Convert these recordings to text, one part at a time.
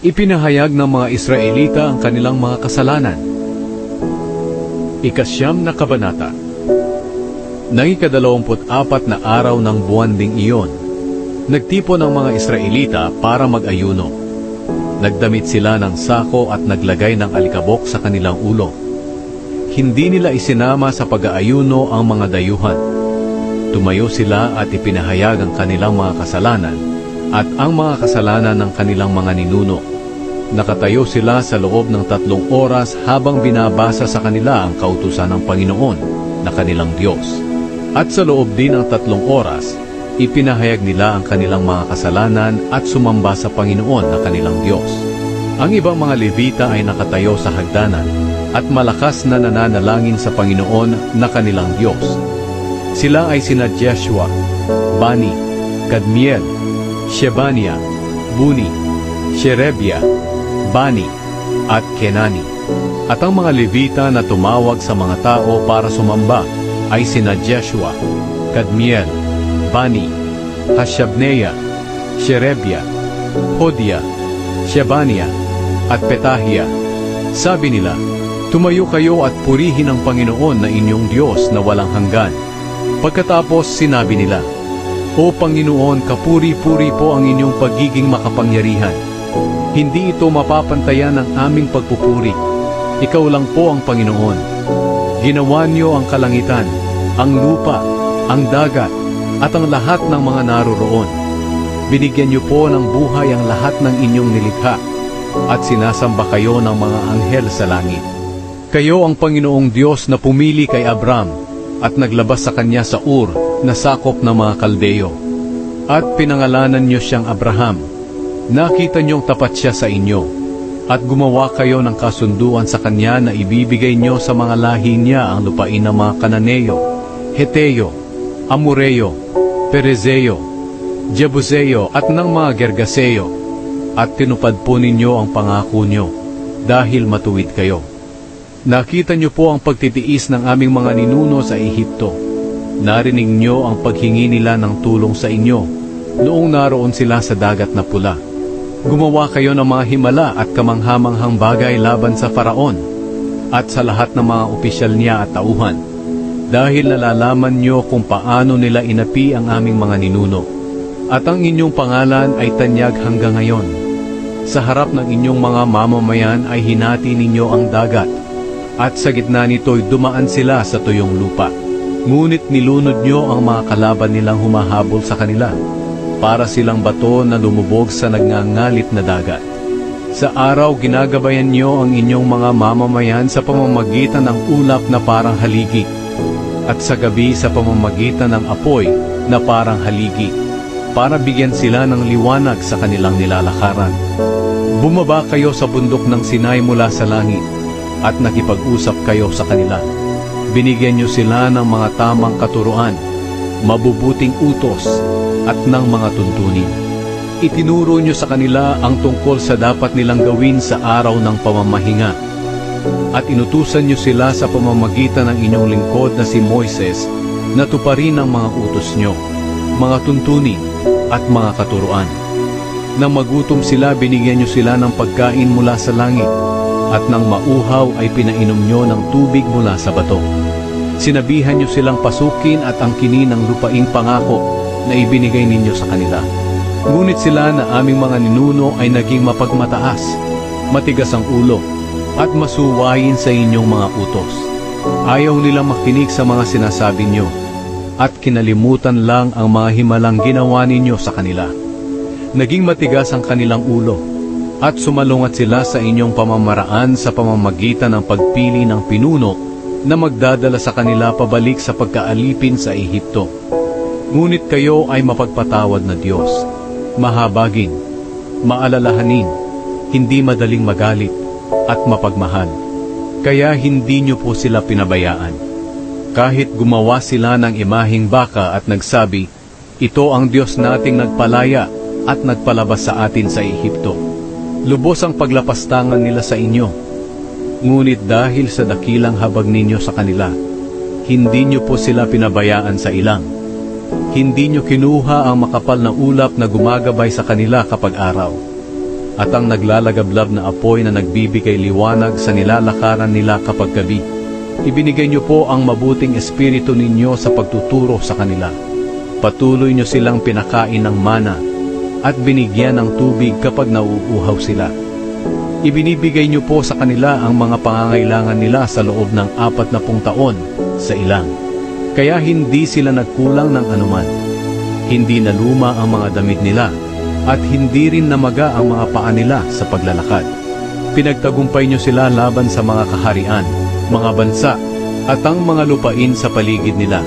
Ipinahayag ng mga Israelita ang kanilang mga kasalanan. Ikasyam na kabanata. Nang ika-24 na araw ng buwan ding iyon, nagtipon ang mga Israelita para mag-ayuno. Nagdamit sila ng sako at naglagay ng alikabok sa kanilang ulo. Hindi nila isinama sa pag-aayuno ang mga dayuhan. Tumayo sila at ipinahayag ang kanilang mga kasalanan at ang mga kasalanan ng kanilang mga ninuno. Nakatayo sila sa loob ng 3 oras habang binabasa sa kanila ang kautusan ng Panginoon na kanilang Diyos. At sa loob din ng 3 oras, ipinahayag nila ang kanilang mga kasalanan at sumamba sa Panginoon na kanilang Diyos. Ang ibang mga Levita ay nakatayo sa hagdanan at malakas na nananalangin sa Panginoon na kanilang Diyos. Sila ay sina Jeshua, Bani, Kadmiel, Shebania, Buni, Sherebia, Bani, at Kenani. At ang mga Levita na tumawag sa mga tao para sumamba ay sina Jeshua, Kadmiel, Bani, Hashabneya, Sherebia, Hodia, Shebania, at Petahia. Sabi nila, "Tumayo kayo at purihin ang Panginoon na inyong Diyos na walang hanggan." Pagkatapos sinabi nila, "O Panginoon, kapuri-puri po ang inyong pagiging makapangyarihan. Hindi ito mapapantayan ng aming pagpupuri. Ikaw lang po ang Panginoon. Ginawa niyo ang kalangitan, ang lupa, ang dagat, at ang lahat ng mga naroroon. Binigyan niyo po ng buhay ang lahat ng inyong nilikha, at sinasamba kayo ng mga anghel sa langit. Kayo ang Panginoong Diyos na pumili kay Abram at naglabas sa kanya sa Ur na sakop ng mga Kaldeo. At pinangalanan niyo siyang Abraham. Nakita niyong tapat siya sa inyo, at gumawa kayo ng kasunduan sa kanya na ibibigay niyo sa mga lahi niya ang lupain ng mga Kananeo, Heteo, Amoreo, Perezeo, Jebuseo at ng mga Gergaseo, at tinupad po ninyo ang pangako niyo dahil matuwid kayo. Nakita niyo po ang pagtitiis ng aming mga ninuno sa Ehipto. Narinig niyo ang paghingi nila ng tulong sa inyo noong naroon sila sa dagat na pula. Gumawa kayo ng mga himala at kamanghamanghang bagay laban sa Faraon at sa lahat ng mga opisyal niya at tauhan, dahil nalalaman niyo kung paano nila inapi ang aming mga ninuno. At ang inyong pangalan ay tanyag hanggang ngayon. Sa harap ng inyong mga mamamayan ay hinati ninyo ang dagat, at sa gitna nito'y dumaan sila sa tuyong lupa. Ngunit nilunod niyo ang mga kalaban nilang humahabol sa kanila, para silang bato na lumubog sa nagngangalit na dagat. Sa araw, ginagabayan niyo ang inyong mga mamamayan sa pamamagitan ng ulap na parang haligi, at sa gabi sa pamamagitan ng apoy na parang haligi, para bigyan sila ng liwanag sa kanilang nilalakaran. Bumaba kayo sa bundok ng Sinai mula sa langit, at nakipag-usap kayo sa kanila. Binigyan niyo sila ng mga tamang katuruan, mabubuting utos, at ng mga tuntunin. Itinuro niyo sa kanila ang tungkol sa dapat nilang gawin sa araw ng pamamahinga, at inutusan niyo sila sa pamamagitan ng inyong lingkod na si Moises na tuparin ang mga utos niyo, mga tuntunin, at mga katuruan. Nang magutom sila, binigyan niyo sila ng pagkain mula sa langit, at nang mauhaw ay pinainom niyo ng tubig mula sa bato. Sinabihan niyo silang pasukin at angkinin ng lupaing pangako na ibinigay ninyo sa kanila. Ngunit sila na aming mga ninuno ay naging mapagmataas, matigas ang ulo, at masuwayin sa inyong mga utos. Ayaw nilang makinig sa mga sinasabi niyo, at kinalimutan lang ang mga himalang ginawa ninyo sa kanila. Naging matigas ang kanilang ulo, at sumalungat sila sa inyong pamamaraan sa pamamagitan ng pagpili ng pinuno na magdadala sa kanila pabalik sa pagkaalipin sa Ehipto. Ngunit kayo ay mapagpatawad na Diyos, mahabagin, maalalahanin, hindi madaling magalit, at mapagmahal. Kaya hindi niyo po sila pinabayaan. Kahit gumawa sila ng imaheng baka at nagsabi, "Ito ang Diyos nating nagpalaya at nagpalabas sa atin sa Ehipto." Lubos ang paglapastangan nila sa inyo. Ngunit dahil sa dakilang habag ninyo sa kanila, hindi niyo po sila pinabayaan sa ilang. Hindi niyo kinuha ang makapal na ulap na gumagabay sa kanila kapag araw. at ang naglalagablab na apoy na nagbibigay liwanag sa nilalakaran nila kapag gabi. Ibinigay niyo po ang mabuting espiritu ninyo sa pagtuturo sa kanila. Patuloy niyo silang pinakain ng mana at binigyan ng tubig kapag nauuhaw sila. Ibinibigay niyo po sa kanila ang mga pangangailangan nila sa loob ng 40 taon sa ilang. Kaya hindi sila nagkulang ng anuman. Hindi naluma ang mga damit nila at hindi rin namaga ang mga paa nila sa paglalakad. Pinagtagumpay niyo sila laban sa mga kaharian, mga bansa at ang mga lupain sa paligid nila.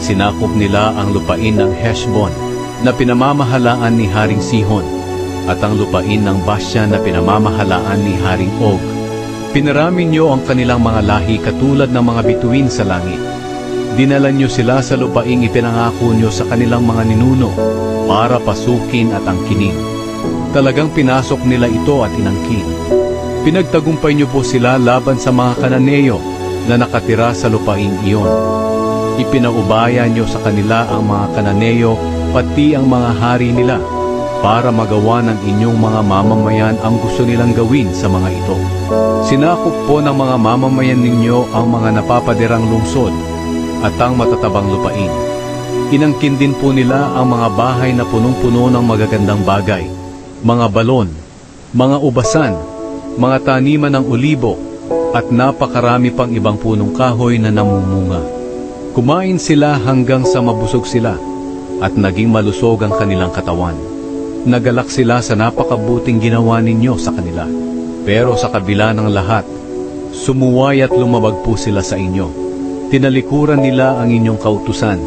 Sinakop nila ang lupain ng Heshbon na pinamamahalaan ni Haring Sihon at ang lupain ng Bashan na pinamamahalaan ni Haring Og. Pinarami niyo ang kanilang mga lahi katulad ng mga bituin sa langit. Dinala niyo sila sa lupaing ipinangako niyo sa kanilang mga ninuno para pasukin at angkinin. Talagang pinasok nila ito at inangkin. Pinagtagumpay niyo po sila laban sa mga Kananeo na nakatira sa lupaing iyon. Ipinaubaya niyo sa kanila ang mga Kananeo pati ang mga hari nila para magawa ng inyong mga mamamayan ang gusto nilang gawin sa mga ito. Sinakop po ng mga mamamayan ninyo ang mga napapadirang lungsod at ang matatabang lupain. Inangkin din po nila ang mga bahay na punong-puno ng magagandang bagay, mga balon, mga ubasan, mga taniman ng olibo, at napakarami pang ibang punong kahoy na namumunga. Kumain sila hanggang sa mabusog sila at naging malusog ang kanilang katawan. Nagalak sila sa napakabuting ginawa ninyo sa kanila. Pero sa kabila ng lahat, sumuway at lumabag po sila sa inyo. Tinalikuran nila ang inyong kautusan.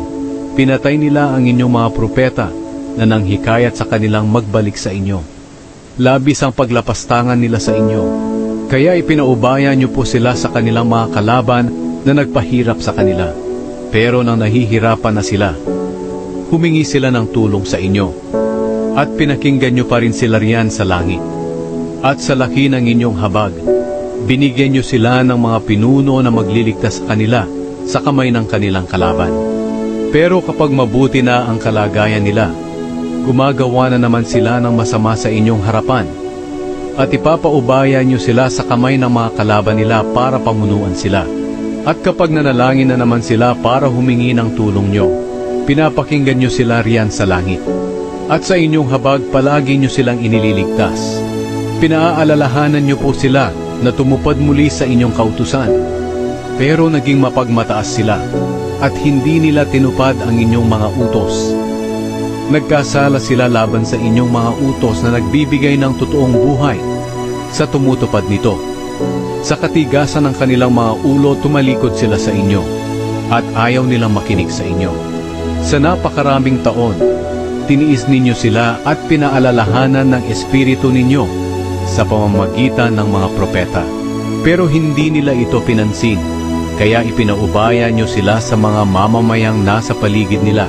Pinatay nila ang inyong mga propeta na nanghikayat sa kanilang magbalik sa inyo. Labis ang paglapastangan nila sa inyo. Kaya ipinaubaya niyo po sila sa kanilang mga kalaban na nagpahirap sa kanila. Pero nang nahihirapan na sila, humingi sila ng tulong sa inyo. At pinakinggan niyo pa rin sila riyan sa langit. At sa laki ng inyong habag, binigyan niyo sila ng mga pinuno na magliligtas sa kanila sa kamay ng kanilang kalaban. Pero kapag mabuti na ang kalagayan nila, gumagawa na naman sila ng masama sa inyong harapan. At ipapaubaya niyo sila sa kamay ng mga kalaban nila para pamunuan sila. At kapag nanalangin na naman sila para humingi ng tulong niyo, pinapakinggan niyo sila riyan sa langit. At sa inyong habag palagi niyo silang inililigtas. Pinaaalalahanan niyo po sila na tumupad muli sa inyong kautusan. Pero naging mapagmataas sila at hindi nila tinupad ang inyong mga utos. Nagkasala sila laban sa inyong mga utos na nagbibigay ng totoong buhay sa tumutupad nito. Sa katigasan ng kanilang mga ulo tumalikod sila sa inyo at ayaw nilang makinig sa inyo. Sa napakaraming taon, tiniis ninyo sila at pinaalalahanan ng espiritu ninyo sa pamamagitan ng mga propeta. Pero hindi nila ito pinansin, kaya ipinaubaya nyo sila sa mga mamamayang nasa paligid nila.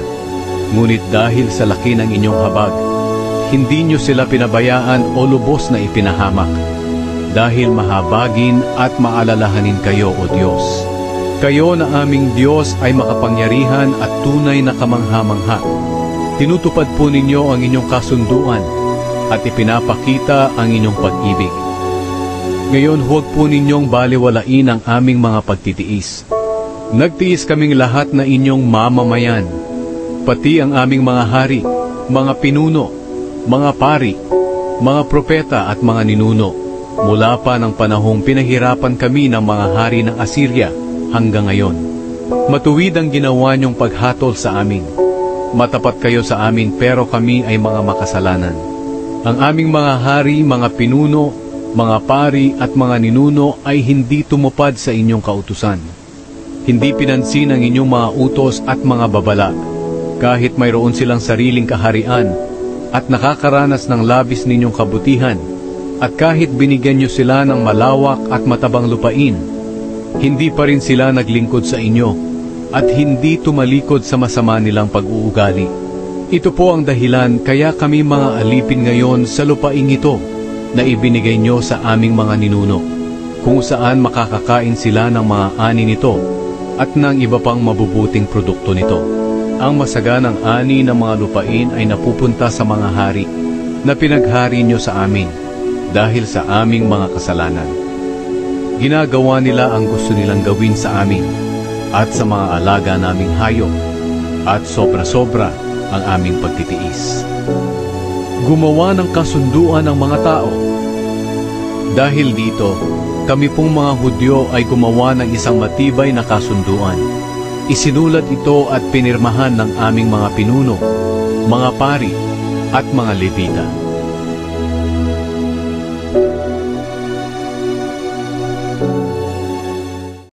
Ngunit dahil sa laki ng inyong habag, hindi nyo sila pinabayaan o lubos na ipinahamak. Dahil mahabagin at maalalahanin kayo, O Diyos. Kayo na aming Diyos ay makapangyarihan at tunay na kamangha-mangha. Tinutupad po ninyo ang inyong kasunduan at ipinapakita ang inyong pag-ibig. Ngayon huwag po ninyong baliwalain ang aming mga pagtitiis. Nagtiis kaming lahat na inyong mamamayan, pati ang aming mga hari, mga pinuno, mga pari, mga propeta at mga ninuno, mula pa ng panahong pinahirapan kami ng mga hari ng Assyria hanggang ngayon. Matuwid ang ginawa niyong paghatol sa amin. Matapat kayo sa amin pero kami ay mga makasalanan. Ang aming mga hari, mga pinuno, mga pari at mga ninuno ay hindi tumupad sa inyong kautusan. Hindi pinansin ang inyong mga utos at mga babala, kahit mayroon silang sariling kaharian at nakakaranas ng labis ninyong kabutihan, at kahit binigyan niyo sila ng malawak at matabang lupain, hindi pa rin sila naglingkod sa inyo at hindi tumalikod sa masama nilang pag-uugali. Ito po ang dahilan kaya kami mga alipin ngayon sa lupaing ito na ibinigay nyo sa aming mga ninuno, kung saan makakakain sila ng mga ani nito at ng iba pang mabubuting produkto nito. Ang masaganang ani ng mga lupain ay napupunta sa mga hari na pinaghari nyo sa amin. dahil sa aming mga kasalanan. Ginagawa nila ang gusto nilang gawin sa amin at sa mga alaga naming hayop, at sobra-sobra ang aming pagtitiis. Gumawa ng kasunduan ng mga tao. Dahil dito, kami pong mga Hudyo ay gumawa ng isang matibay na kasunduan. Isinulat ito at pinirmahan ng aming mga pinuno, mga pari at mga Levita.